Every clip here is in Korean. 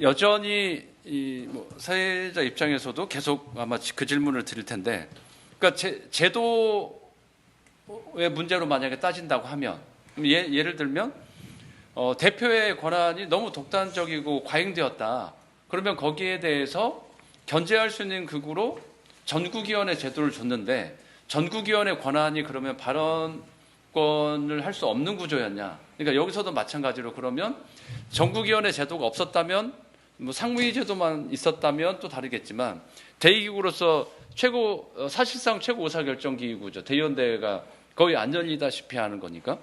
여전히 뭐 사회자 입장에서도 계속 아마 그 질문을 드릴 텐데, 그러니까 제도의 문제로 만약에 따진다고 하면, 예를 들면 대표의 권한이 너무 독단적이고 과잉되었다. 그러면 거기에 대해서 견제할 수 있는 극으로 전국위원회 제도를 줬는데, 전국위원회 권한이 그러면 발언권을 할 수 없는 구조였냐? 그러니까 여기서도 마찬가지로 그러면 전국위원회 제도가 없었다면, 뭐 상무위 제도만 있었다면 또 다르겠지만, 대의기구로서 사실상 최고 의사결정기구죠. 대의원대회가 거의 안 열리다시피 하는 거니까.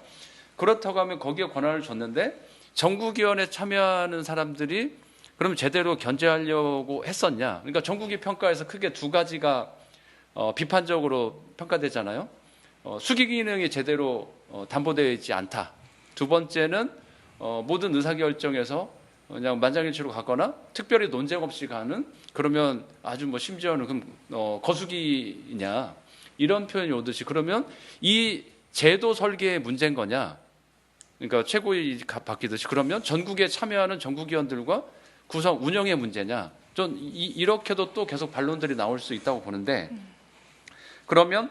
그렇다고 하면 거기에 권한을 줬는데 전국위원회 참여하는 사람들이 그럼 제대로 견제하려고 했었냐? 그러니까 전국위 평가에서 크게 두 가지가 비판적으로 평가되잖아요. 수기 기능이 제대로 담보되어 있지 않다. 두 번째는 모든 의사결정에서 그냥 만장일치로 가거나 특별히 논쟁 없이 가는, 그러면 아주 뭐 심지어는 그럼 거수기냐 이런 표현이 오듯이, 그러면 이 제도 설계의 문제인 거냐? 그러니까 최고위 바뀌듯이 그러면 전국에 참여하는 전국위원들과 구성 운영의 문제냐? 전 이렇게도 또 계속 반론들이 나올 수 있다고 보는데, 그러면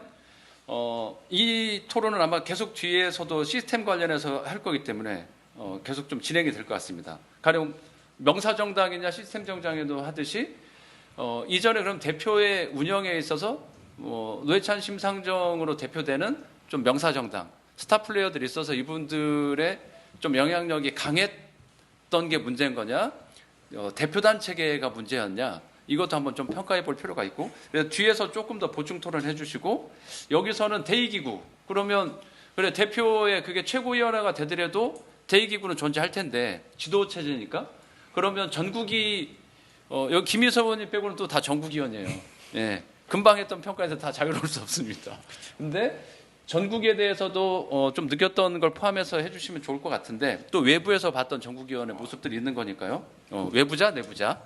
이 토론은 아마 계속 뒤에서도 시스템 관련해서 할 거기 때문에 계속 좀 진행이 될 것 같습니다. 가령 명사정당이냐 시스템 정당에도 하듯이 이전에 그럼 대표의 운영에 있어서 노회찬 심상정으로 대표되는 좀 명사정당 스타 플레이어들이 있어서 이분들의 좀 영향력이 강했던 게 문제인 거냐, 대표단 체계가 문제였냐, 이것도 한번 좀 평가해 볼 필요가 있고, 그래서 뒤에서 조금 더 보충 토론해 주시고, 여기서는 대의기구, 그러면 그래 대표의 그게 최고위원회가 되더라도 대의기구는 존재할 텐데 지도체제니까, 그러면 전국이 여기 김희석 의원님 빼고는 또 다 전국위원이에요. 예, 금방 했던 평가에서 다 자유로울 수 없습니다. 근데 전국에 대해서도 좀 느꼈던 걸 포함해서 해주시면 좋을 것 같은데, 또 외부에서 봤던 전국위원회 모습들이 있는 거니까요. 외부자, 내부자.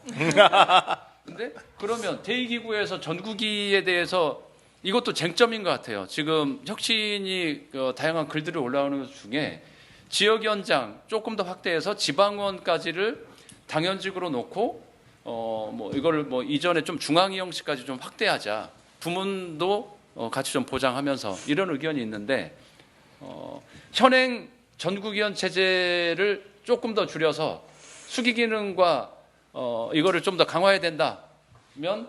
근데 그러면 대의기구에서 전국위에 대해서 이것도 쟁점인 것 같아요. 지금 혁신이 다양한 글들이 올라오는 것 중에 지역위원장 조금 더 확대해서 지방원까지를 당연직으로 놓고 뭐 이거를 뭐 이전에 좀 중앙위 형식까지 좀 확대하자. 부문도 같이 좀 보장하면서 이런 의견이 있는데, 현행 전국위원 체제를 조금 더 줄여서 수기 기능과 이거를 좀 더 강화해야 된다면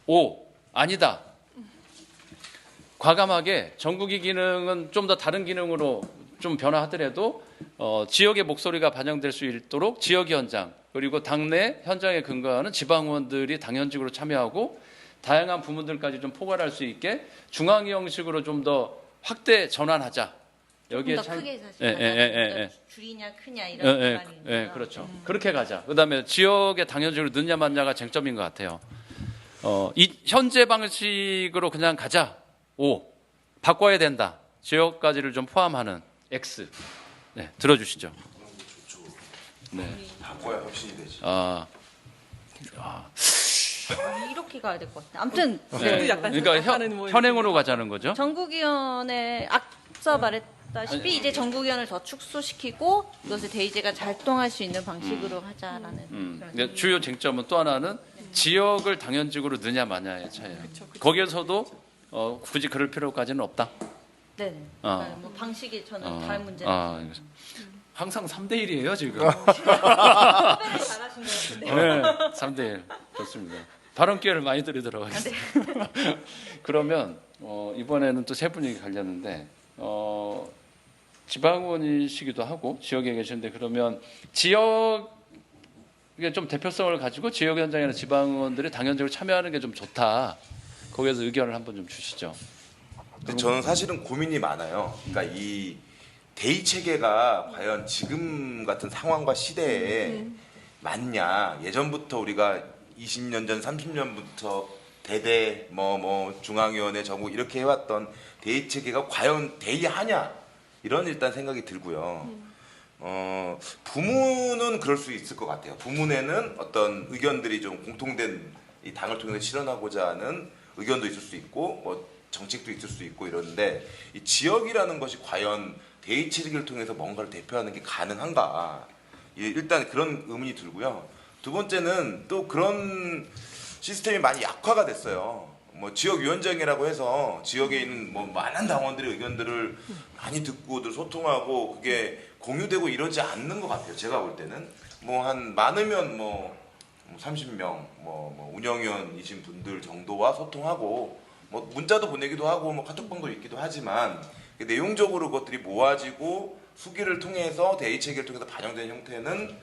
O, 아니다. 과감하게 전국위 기능은 좀 더 다른 기능으로 좀 변화하더라도 지역의 목소리가 반영될 수 있도록 지역위원장, 그리고 당내 현장에 근거하는 지방의원들이 당연직으로 참여하고 다양한 부문들까지 좀 포괄할 수 있게 중앙위 형식으로 좀 더 확대 전환하자. 여기에 더 크게 사실 줄이냐 크냐 이런 예, 그렇죠. 그렇게 가자. 그다음에 지역의 당연직으로 넣냐 맞냐가 쟁점인 것 같아요. 이 현재 방식으로 그냥 가자. O, 바꿔야 된다. 지역까지를 좀 포함하는 X. 네, 들어주시죠. 네. 바꿔야 혁신이 되지. 이렇게 가야 될 것 같아요. 아무튼 네. 그러니까 현행으로 가자는 거죠. 전국위원회 앞서 말했다시피 이제 전국위원을 더 축소시키고 이것을 대의제가 잘 통할 수 있는 방식으로 하자라는. 그러니까 주요 쟁점은 또 하나는 지역을 당연직으로 넣냐 마냐의 차이예요. 그쵸. 거기에서도 굳이 그럴 필요까지는 없다. 네. 그러니까 뭐 방식이 저는 다른 문제는. 항상 3대1이에요 지금. 선배를 잘하신 것 같은데. 네, 3대1 좋습니다. 발언 기회를 많이 드리도록 하겠습니다. 그러면 이번에는 또 세 분이 갈렸는데 지방의원이시기도 하고 지역에 계시는데, 그러면 지역에 좀 대표성을 가지고 지역 현장에는 지방의원들이 당연적으로 참여하는 게 좀 좋다. 거기에서 의견을 한번 좀 주시죠. 근데 저는 사실은 고민이 많아요. 그러니까 이 대의 체계가 과연 지금 같은 상황과 시대에 맞냐. 예전부터 우리가 20년 전, 30년부터 대대 뭐 중앙위원회 전국 이렇게 해왔던 대의 체계가 과연 대의하냐, 이런 일단 생각이 들고요. 부문은 그럴 수 있을 것 같아요. 부문에는 어떤 의견들이 좀 공통된 이 당을 통해서 실현하고자 하는 의견도 있을 수 있고 뭐 정책도 있을 수 있고 이러는데, 이 지역이라는 것이 과연 대의 체계를 통해서 뭔가를 대표하는 게 가능한가? 일단 그런 의문이 들고요. 두 번째는 또 그런 시스템이 많이 약화가 됐어요. 뭐 지역위원장이라고 해서 지역에 있는 뭐 많은 당원들의 의견들을 많이 듣고들 소통하고 그게 공유되고 이러지 않는 것 같아요. 제가 볼 때는 뭐 한 많으면 뭐 30명 뭐 운영위원이신 분들 정도와 소통하고 뭐 문자도 보내기도 하고 뭐 카톡방도 있기도 하지만 내용적으로 그것들이 모아지고 수기를 통해서 대의 체계를 통해서 반영된 형태는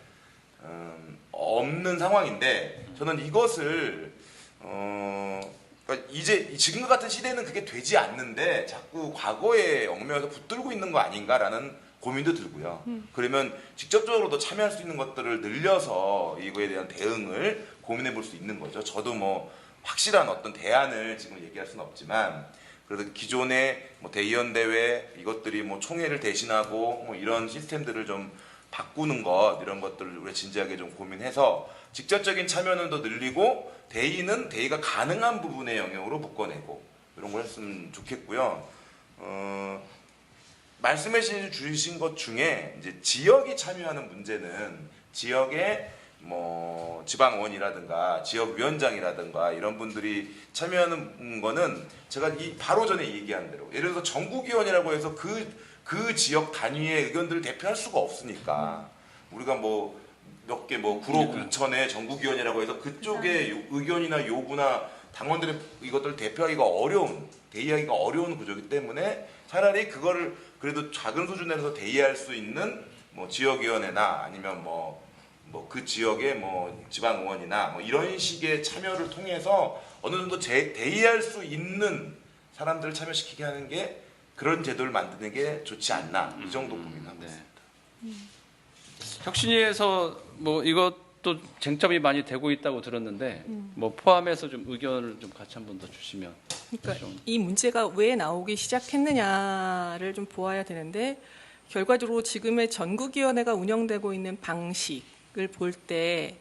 없는 상황인데 저는 이것을 그러니까 이제 지금과 같은 시대는 그게 되지 않는데 자꾸 과거에 얽매여서 붙들고 있는 거 아닌가라는 고민도 들고요. 그러면 직접적으로도 참여할 수 있는 것들을 늘려서 이거에 대한 대응을 고민해 볼 수 있는 거죠. 저도 뭐 확실한 어떤 대안을 지금 얘기할 수는 없지만 그래도 기존의 뭐 대의원 대회 이것들이 뭐 총회를 대신하고 뭐 이런 시스템들을 좀 바꾸는 것 이런 것들을 우리가 진지하게 좀 고민해서 직접적인 참여는 더 늘리고 대의는 대의가 가능한 부분의 영역으로 묶어내고 이런 걸 했으면 좋겠고요. 말씀해 주신 것 중에 이제 지역이 참여하는 문제는 지역의 뭐 지방의원이라든가 지역위원장이라든가 이런 분들이 참여하는 거는 제가 바로 전에 얘기한 대로 예를 들어서 전국위원이라고 해서 그 지역 단위의 의견들을 대표할 수가 없으니까 우리가 뭐 몇 개 뭐 구로 공천의 전국위원이라고 해서 그쪽의 의견이나 요구나 당원들의 이것들을 대표하기가 대의하기가 어려운 구조이기 때문에 차라리 그거를 그래도 작은 수준에서 대의할 수 있는 뭐 지역위원회나 아니면 뭐 그 지역의 뭐 지방의원이나 뭐 이런 식의 참여를 통해서 어느 정도 대의할 수 있는 사람들을 참여시키게 하는 게 그런 제도를 만드는 게 좋지 않나 이 정도 고민하고 있습니다. 혁신위에서 뭐 이것도 쟁점이 많이 되고 있다고 들었는데 뭐 포함해서 좀 의견을 좀 같이 한 번 더 주시면. 그러니까 이 문제가 왜 나오기 시작했느냐를 좀 보아야 되는데 결과적으로 지금의 전국위원회가 운영되고 있는 방식을 볼 때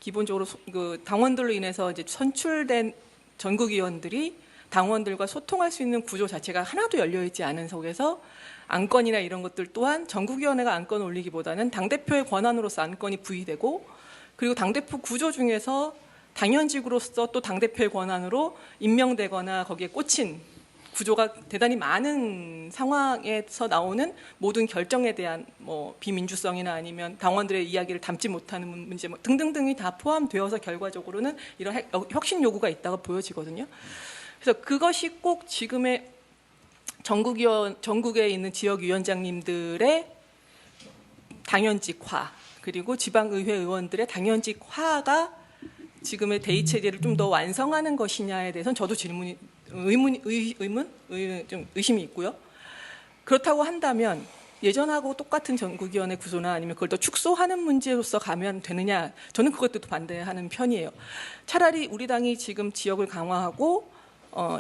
기본적으로 그 당원들로 인해서 이제 선출된 전국위원들이 당원들과 소통할 수 있는 구조 자체가 하나도 열려있지 않은 속에서 안건이나 이런 것들 또한 전국위원회가 안건 올리기보다는 당대표의 권한으로서 안건이 부의되고 그리고 당대표 구조 중에서 당연직으로서 또 당대표의 권한으로 임명되거나 거기에 꽂힌 구조가 대단히 많은 상황에서 나오는 모든 결정에 대한 뭐 비민주성이나 아니면 당원들의 이야기를 담지 못하는 문제 뭐 등등등이 다 포함되어서 결과적으로는 이런 혁신 요구가 있다고 보여지거든요. 그래서 그것이 꼭 지금의 전국에 있는 지역위원장님들의 당연직화 그리고 지방의회 의원들의 당연직화가 지금의 대의 체제를 좀 더 완성하는 것이냐에 대해서는 저도 좀 의심이 있고요. 그렇다고 한다면 예전하고 똑같은 전국위원회 구조나 아니면 그걸 더 축소하는 문제로서 가면 되느냐 저는 그것도 반대하는 편이에요. 차라리 우리 당이 지금 지역을 강화하고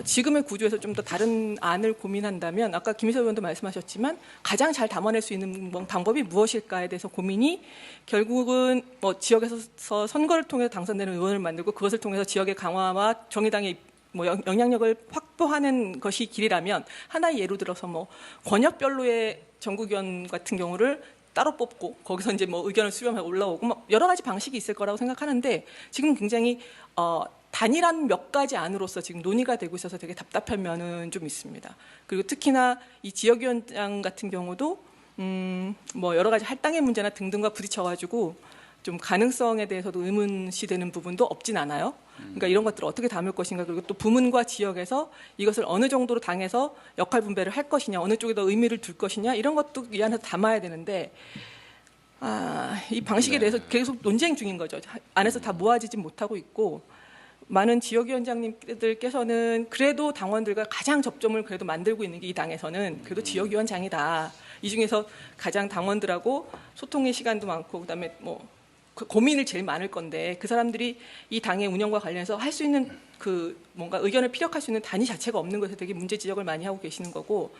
지금의 구조에서 좀 더 다른 안을 고민한다면 아까 김희석 의원도 말씀하셨지만 가장 잘 담아낼 수 있는 방법이 무엇일까에 대해서 고민이 결국은 뭐 지역에서 선거를 통해서 당선되는 의원을 만들고 그것을 통해서 지역의 강화와 정의당의 뭐 영향력을 확보하는 것이 길이라면 하나의 예로 들어서 뭐 권역별로의 전국위원 같은 경우를 따로 뽑고 거기서 이제 뭐 의견을 수렴해 올라오고 뭐 여러 가지 방식이 있을 거라고 생각하는데 지금 굉장히 단일한 몇 가지 안으로서 지금 논의가 되고 있어서 되게 답답한 면은 좀 있습니다. 그리고 특히나 이 지역위원장 같은 경우도 뭐 여러 가지 할당의 문제나 등등과 부딪혀가지고 좀 가능성에 대해서도 의문시되는 부분도 없진 않아요. 그러니까 이런 것들을 어떻게 담을 것인가 그리고 또 부문과 지역에서 이것을 어느 정도로 당해서 역할 분배를 할 것이냐 어느 쪽에 더 의미를 둘 것이냐 이런 것도 이 안에서 담아야 되는데 이 방식에 대해서 계속 논쟁 중인 거죠. 안에서 다 모아지지 못하고 있고 많은 지역위원장님들께서는 그래도 당원들과 가장 접점을 그래도 만들고 있는 게 이 당에서는 그래도 지역위원장이다. 이 중에서 가장 당원들하고 소통의 시간도 많고 그다음에 뭐 고민을 제일 많을 건데 그 사람들이 이 당의 운영과 관련해서 할 수 있는 그 뭔가 의견을 피력할 수 있는 단위 자체가 없는 것에 되게 문제 지적을 많이 하고 계시는 거고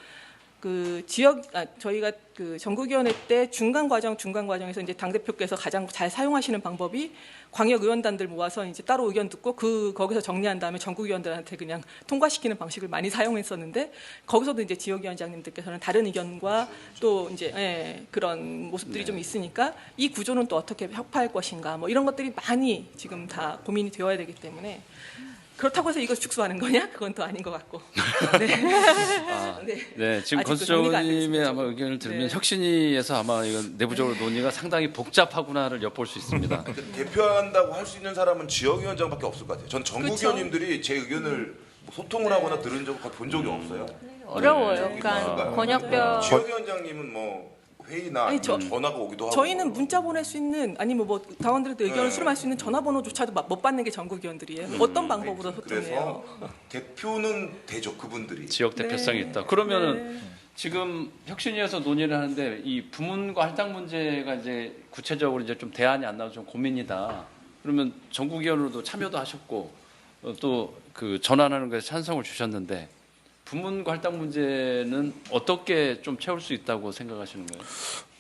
저희가 그 전국위원회 때 중간 과정에서 이제 당 대표께서 가장 잘 사용하시는 방법이 광역 의원단들 모아서 이제 따로 의견 듣고 거기서 정리한 다음에 전국위원들한테 그냥 통과시키는 방식을 많이 사용했었는데, 거기서도 이제 지역위원장님들께서는 다른 의견과 또 이제 그런 모습들이 좀 있으니까 이 구조는 또 어떻게 혁파할 것인가 뭐 이런 것들이 많이 지금 다 고민이 되어야 되기 때문에, 그렇다고 해서 이걸 축소하는 거냐? 그건 또 아닌 것 같고. 네, 지금 아직도 정리가 안 권수정님의 됐습니다. 아마 의견을 들으면 네. 혁신위에서 아마 이건 내부적으로 논의가 상당히 복잡하구나를 엿볼 수 있습니다. 대표한다고 할 수 있는 사람은 지역위원장밖에 없을 것 같아요. 전 전국위원님들이 제 의견을 뭐 소통을 하거나 들은 적 본 적이 없어요. 어려워요. 네. 그러니까 권역별 지역위원장님은 뭐 회의나 아니, 아니면 전화가 오기도 하고. 저희는 문자 보낼 수 있는, 아니면 뭐 당원들한테 의견을 수렴할 수 있는 전화번호조차도 못 받는 게 전국위원들이에요. 어떤 방법으로 소통해요? 그래서 대표는 되죠, 그분들이. 지역 대표성이 네. 있다. 그러면은 지금 혁신위에서 논의를 하는데 이 부문과 할당 문제가 이제 구체적으로 이제 좀 대안이 안 나와서 좀 고민이다. 그러면 전국위원으로도 참여도 하셨고 또 그 전환하는 것에 찬성을 주셨는데, 부문과 할당 문제는 어떻게 좀 채울 수 있다고 생각하시는 거예요?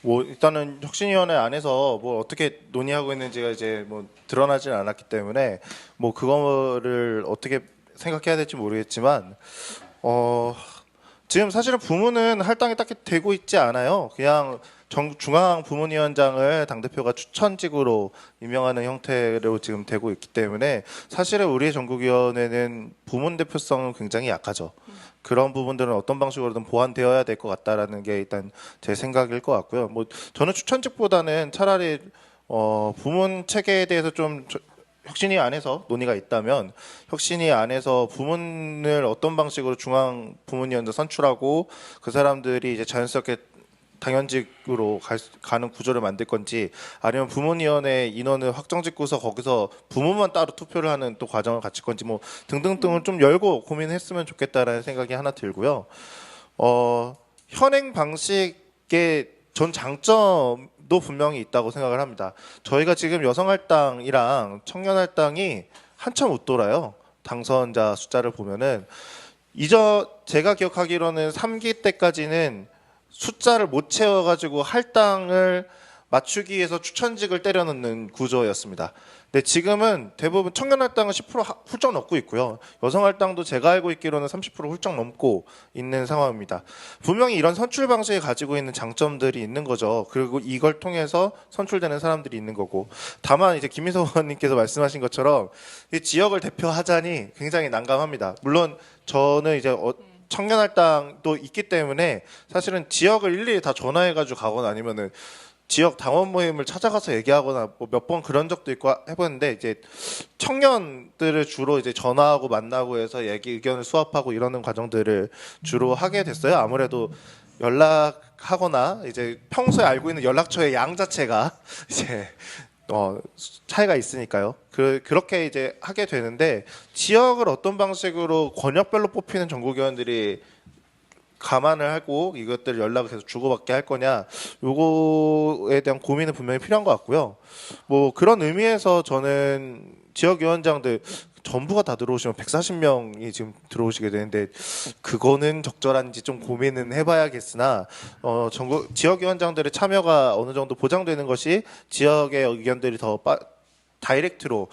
뭐 일단은 혁신위원회 안에서 뭐 어떻게 논의하고 있는지가 이제 뭐 드러나진 않았기 때문에 뭐 그거를 어떻게 생각해야 될지 모르겠지만, 지금 사실은 부문은 할당이 딱히 되고 있지 않아요. 그냥 중앙 부문위원장을 당대표가 추천직으로 임명하는 형태로 지금 되고 있기 때문에, 사실은 우리의 전국위원회는 부문 대표성은 굉장히 약하죠. 그런 부분들은 어떤 방식으로든 보완되어야 될 것 같다라는 게 일단 제 생각일 것 같고요. 뭐 저는 추천직보다는 차라리 부문 체계에 대해서 좀 혁신위 안에서 논의가 있다면, 혁신위 안에서 부문을 어떤 방식으로 중앙 부문위원들 선출하고 그 사람들이 이제 자연스럽게 당연직으로 가는 구조를 만들 건지, 아니면 부문위원회 인원을 확정짓고서 거기서 부문만 따로 투표를 하는 또 과정을 갖출 건지, 뭐 등등등을 좀 열고 고민했으면 좋겠다라는 생각이 하나 들고요. 현행 방식의 전 장점도 분명히 있다고 생각을 합니다. 저희가 지금 여성할당이랑 청년할당이 한참 웃돌아요. 당선자 숫자를 보면은 제가 기억하기로는 3기 때까지는 숫자를 못 채워가지고 할당을 맞추기 위해서 추천직을 때려 넣는 구조였습니다. 근데 지금은 대부분 청년할당은 10% 훌쩍 넘고 있고요. 여성할당도 제가 알고 있기로는 30% 훌쩍 넘고 있는 상황입니다. 분명히 이런 선출 방식이 가지고 있는 장점들이 있는 거죠. 그리고 이걸 통해서 선출되는 사람들이 있는 거고. 다만 이제 김민석 의원님께서 말씀하신 것처럼 이 지역을 대표하자니 굉장히 난감합니다. 물론 저는 이제 청년할당도 있기 때문에 사실은 지역을 일일이 다 전화해가지고 가거나 아니면은 지역 당원 모임을 찾아가서 얘기하거나 뭐 몇 번 그런 적도 있고 해봤는데, 이제 청년들을 주로 이제 전화하고 만나고 해서 의견을 수합하고 이러는 과정들을 주로 하게 됐어요. 아무래도 연락하거나 이제 평소에 알고 있는 연락처의 양 자체가 이제 차이가 있으니까요. 그렇게 이제 하게 되는데, 지역을 어떤 방식으로 권역별로 뽑히는 전국위원들이 감안을 하고 이것들 연락을 계속 주고받게 할 거냐, 요거에 대한 고민은 분명히 필요한 것 같고요. 뭐 그런 의미에서 저는 지역위원장들 전부가 다 들어오시면 140명이 지금 들어오시게 되는데, 그거는 적절한지 좀 고민은 해봐야겠으나, 전국 지역위원장들의 참여가 어느 정도 보장되는 것이 지역의 의견들이 더 다이렉트로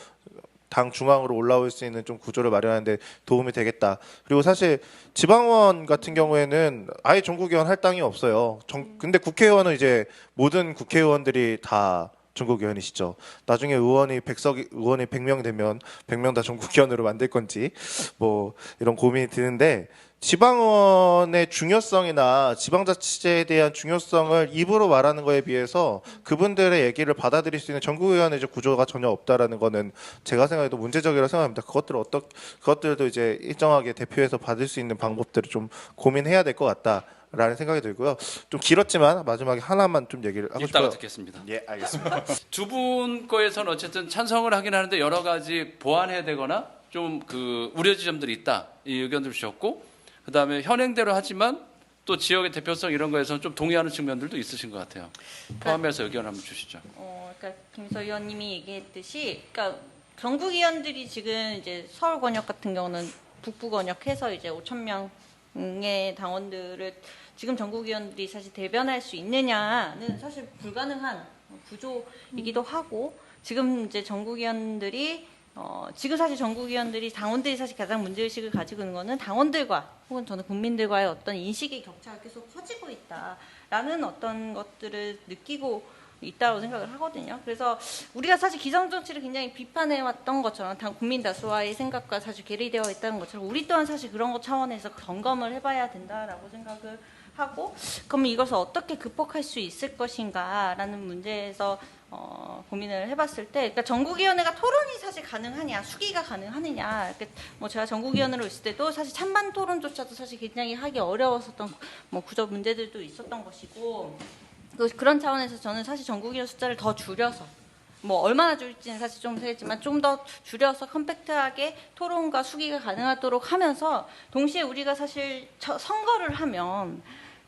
당 중앙으로 올라올 수 있는 좀 구조를 마련하는데 도움이 되겠다. 그리고 사실 지방의원 같은 경우에는 아예 전국의원 할당이 없어요. 근데 국회의원은 이제 모든 국회의원들이 다 전국위원이시죠. 나중에 의원이 100명이 되면 100명 다 전국위원으로 만들 건지 뭐 이런 고민이 드는데, 지방의원의 중요성이나 지방자치제에 대한 중요성을 입으로 말하는 거에 비해서 그분들의 얘기를 받아들일 수 있는 전국의원의 구조가 전혀 없다라는 거는 제가 생각해도 문제적이라고 생각합니다. 그것들도 이제 일정하게 대표해서 받을 수 있는 방법들을 좀 고민해야 될 것 같다라는 생각이 들고요. 좀 길었지만 마지막에 하나만 좀 얘기를 하고 이따가 싶어요. 듣겠습니다. 예, 알겠습니다. 두 분 거에서는 어쨌든 찬성을 하긴 하는데 여러 가지 보완해야 되거나 좀 그 우려 지점들이 있다, 이 의견들 주셨고, 그다음에 현행대로 하지만 또 지역의 대표성 이런 거에서는 좀 동의하는 측면들도 있으신 것 같아요. 포함해서 의견 한번 주시죠. 그러니까 김서 의원님이 얘기했듯이, 그러니까 전국위원들이 지금 이제 서울 권역 같은 경우는 북부 권역해서 이제 5,000명 지역의 당원들을 지금 전국위원들이 사실 대변할 수 있느냐는 사실 불가능한 구조이기도 하고, 지금 이제 전국위원들이 지금 사실 전국위원들이 당원들이 사실 가장 문제의식을 가지고 있는 거는 당원들과 혹은 저는 국민들과의 어떤 인식의 격차가 계속 커지고 있다라는 어떤 것들을 느끼고 있다고 생각을 하거든요. 그래서 우리가 사실 기성정치를 굉장히 비판해왔던 것처럼 국민 다수와의 생각과 사실 괴리되어 있다는 것처럼 우리 또한 사실 그런 것 차원에서 점검을 해봐야 된다라고 생각을 하고, 그럼 이것을 어떻게 극복할 수 있을 것인가라는 문제에서 고민을 해봤을 때, 그러니까 전국위원회가 토론이 사실 가능하냐, 수기가 가능하느냐, 뭐 제가 전국위원회로 있을 때도 사실 찬반 토론조차도 사실 굉장히 하기 어려웠었던 뭐 구조 문제들도 있었던 것이고, 그런 차원에서 저는 사실 전국위원 숫자를 더 줄여서, 뭐 얼마나 줄지는 사실 좀 세겠지만 좀 더 줄여서 컴팩트하게 토론과 수기가 가능하도록 하면서, 동시에 우리가 사실 선거를 하면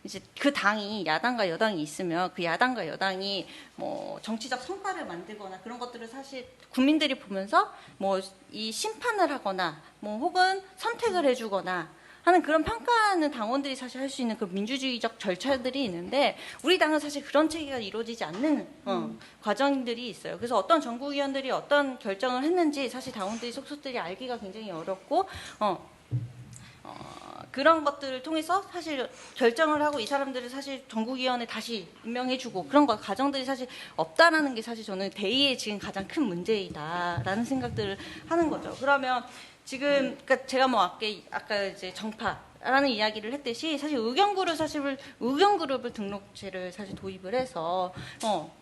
이제 그 당이 야당과 여당이 있으면 그 야당과 여당이 뭐 정치적 성과를 만들거나 그런 것들을 사실 국민들이 보면서 뭐 이 심판을 하거나 뭐 혹은 선택을 해주거나 하는 그런 평가하는 당원들이 사실 할 수 있는 그 민주주의적 절차들이 있는데, 우리 당은 사실 그런 체계가 이루어지지 않는 과정들이 있어요. 그래서 어떤 전국위원들이 어떤 결정을 했는지 사실 당원들이 속속들이 알기가 굉장히 어렵고, 그런 것들을 통해서 사실 결정을 하고 이 사람들을 사실 전국위원회 다시 임명해주고 그런 거 과정들이 사실 없다라는 게 사실 저는 대의의 지금 가장 큰 문제이다라는 생각들을 하는 거죠. 그러면 지금 그러니까 제가 뭐 아까 이제 정파라는 이야기를 했듯이 사실 의견그룹을 등록제를 사실 도입을 해서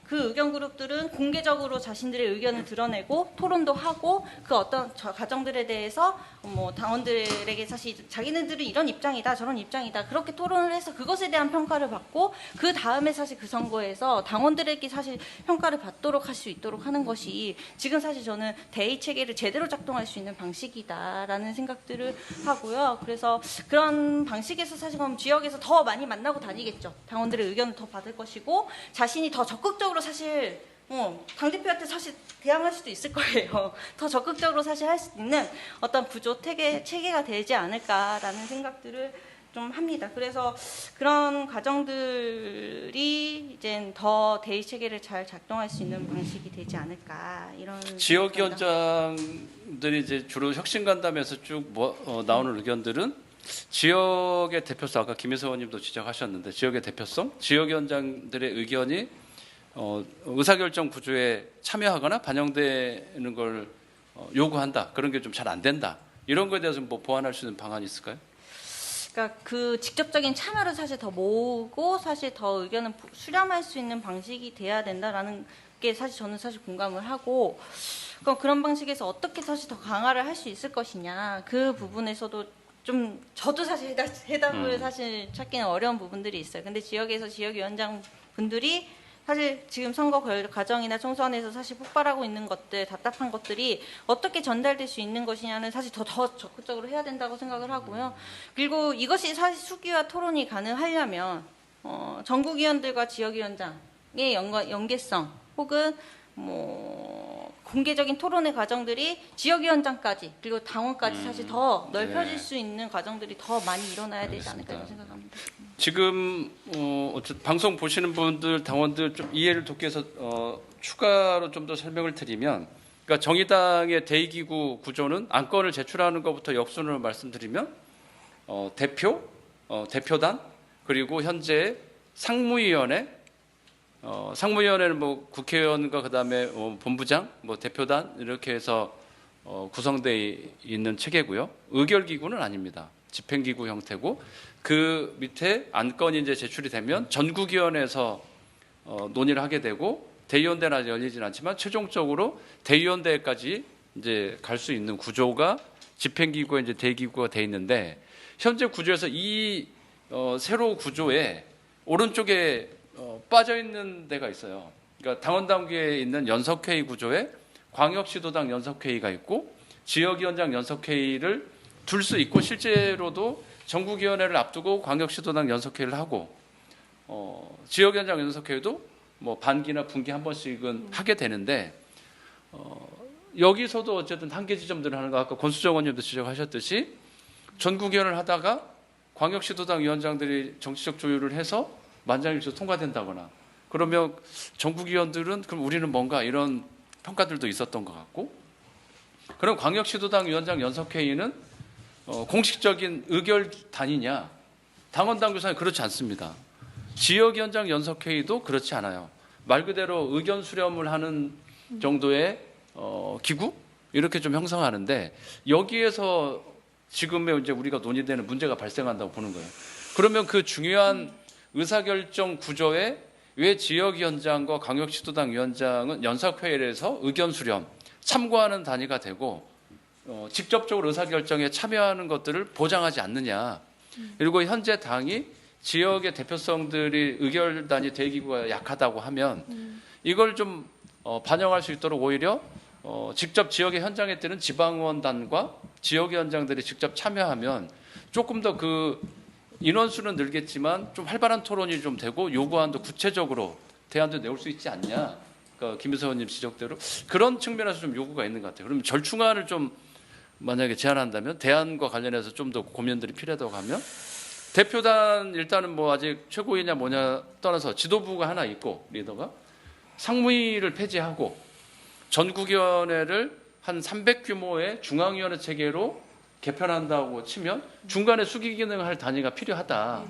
그 의견그룹들은 공개적으로 자신들의 의견을 드러내고 토론도 하고, 그 어떤 과정들에 대해서 뭐 당원들에게 사실 자기네들은 이런 입장이다 저런 입장이다 그렇게 토론을 해서 그것에 대한 평가를 받고, 그 다음에 사실 그 선거에서 당원들에게 사실 평가를 받도록 할 수 있도록 하는 것이 지금 사실 저는 대의 체계를 제대로 작동할 수 있는 방식이다라는 생각들을 하고요. 그래서 그런 방식에서 사실 그럼 지역에서 더 많이 만나고 다니겠죠. 당원들의 의견을 더 받을 것이고, 자신이 더 적극적으로 사실 당대표한테 사실 대항할 수도 있을 거예요. 더 적극적으로 사실 할 수 있는 어떤 구조 체계가 되지 않을까라는 생각들을 좀 합니다. 그래서 그런 과정들이 이제 더 대의 체계를 잘 작동할 수 있는 방식이 되지 않을까, 이런 지역위원장들이 이제 주로 혁신간담회에서 쭉 나오는 의견들은 지역의 대표성, 아까 김혜서 의원님도 지적하셨는데 지역의 대표성, 지역위원장들의 의견이 의사결정 구조에 참여하거나 반영되는 걸 요구한다, 그런 게 좀 잘 안 된다, 이런 거에 대해서 뭐 보완할 수 있는 방안이 있을까요? 그러니까 그 직접적인 참여를 사실 더 모으고 사실 더 의견을 수렴할 수 있는 방식이 돼야 된다라는 게 사실 저는 사실 공감을 하고, 그런 방식에서 어떻게 사실 더 강화를 할 수 있을 것이냐, 그 부분에서도 좀 저도 사실 해답을 사실 찾기는 어려운 부분들이 있어요. 근데 지역에서 지역위원장 분들이 사실 지금 선거 과정이나 총선에서 사실 폭발하고 있는 것들, 답답한 것들이 어떻게 전달될 수 있는 것이냐는 사실 더 적극적으로 해야 된다고 생각을 하고요. 그리고 이것이 사실 수기와 토론이 가능하려면 전국위원들과 지역위원장의 연계성 혹은 뭐 공개적인 토론의 과정들이 지역위원장까지 그리고 당원까지 사실 더 넓혀질 수 있는 과정들이 더 많이 일어나야 되지 않을까 이런 생각합니다. 지금 어쨌든 방송 보시는 분들, 당원들 좀 이해를 돕기 위해서 추가로 좀 더 설명을 드리면, 그러니까 정의당의 대의기구 구조는 안건을 제출하는 것부터 역순으로 말씀드리면 대표, 대표단, 그리고 현재 상무위원회, 상무위원회는 뭐 국회의원과 그다음에 본부장, 뭐 대표단 이렇게 해서 구성되어 있는 체계고요. 의결기구는 아닙니다. 집행기구 형태고, 그 밑에 안건이 이제 제출이 되면 전국위원회에서 논의를 하게 되고, 대의원대는 아직 열리진 않지만 최종적으로 대의원대까지 이제 갈 수 있는 구조가 집행기구에 이제 대기구가 돼 있는데, 현재 구조에서 이 세로 구조에 오른쪽에 빠져 있는 데가 있어요. 그러니까 당원 당규에 있는 연석회의 구조에 광역시도당 연석회의가 있고 지역위원장 연석회의를 둘 수 있고, 실제로도 전국위원회를 앞두고 광역시도당 연석회의를 하고 지역위원장 연석회의도 뭐 반기나 분기 한 번씩은 하게 되는데, 여기서도 어쨌든 한계 지점들을 하는 거, 아까 권수정 의원님도 지적하셨듯이 전국위원회를 하다가 광역시도당 위원장들이 정치적 조율을 해서 만장일치로 통과된다거나 그러면 전국위원들은 그럼 우리는 뭔가 이런 평가들도 있었던 것 같고 그럼 광역시도당 위원장 연석회의는 공식적인 의결단이냐 당원당 규상에 그렇지 않습니다. 지역위원장 연석회의도 그렇지 않아요. 말 그대로 의견 수렴을 하는 정도의 기구 이렇게 좀 형성하는데 여기에서 지금의 이제 우리가 논의되는 문제가 발생한다고 보는 거예요. 그러면 그 중요한 의사결정 구조에 왜 지역위원장과 광역시도당 위원장은 연석회의에서 의견 수렴 참고하는 단위가 되고 직접적으로 의사결정에 참여하는 것들을 보장하지 않느냐. 그리고 현재 당이 지역의 대표성들이 의결단위 대기구가 약하다고 하면 이걸 좀 반영할 수 있도록 오히려 직접 지역의 현장에 뜨는 지방의원단과 지역위원장들이 직접 참여하면 조금 더 그 인원수는 늘겠지만 좀 활발한 토론이 좀 되고 요구안도 구체적으로 대안도 내올 수 있지 않냐. 그러니까 김유서 의원님 지적대로 그런 측면에서 좀 요구가 있는 것 같아요. 그러면 절충안을 좀 만약에 제안한다면 대안과 관련해서 좀 더 고민들이 필요하다고 하면 대표단 일단은 뭐 아직 최고위냐 뭐냐 떠나서 지도부가 하나 있고 리더가 상무위를 폐지하고 전국위원회를 한 300 규모의 중앙위원회 체계로 개편한다고 치면 중간에 수기 기능을 할 단위가 필요하다.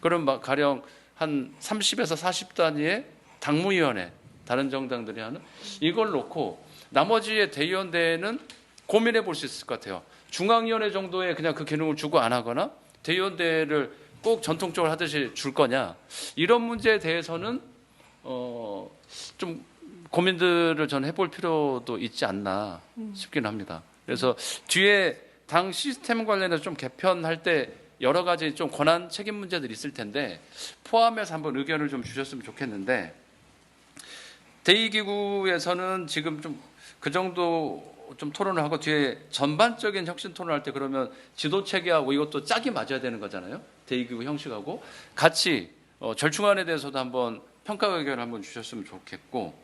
그럼 막 가령 한 30에서 40 단위의 당무위원회 다른 정당들이 하는 이걸 놓고 나머지의 대의원대회는 고민해 볼 수 있을 것 같아요. 중앙위원회 정도의 그냥 그 기능을 주고 안 하거나 대의원대회를 꼭 전통적으로 하듯이 줄 거냐 이런 문제에 대해서는 좀 고민들을 저는 해볼 필요도 있지 않나 싶긴 합니다. 그래서 뒤에 당 시스템 관련해서 좀 개편할 때 여러 가지 좀 권한 책임 문제들이 있을 텐데 포함해서 한번 의견을 좀 주셨으면 좋겠는데 대의기구에서는 지금 좀 그 정도 좀 토론을 하고 뒤에 전반적인 혁신 토론할 때 그러면 지도 체계하고 이것도 짝이 맞아야 되는 거잖아요. 대의기구 형식하고 같이 절충안에 대해서도 한번 평가 의견을 한번 주셨으면 좋겠고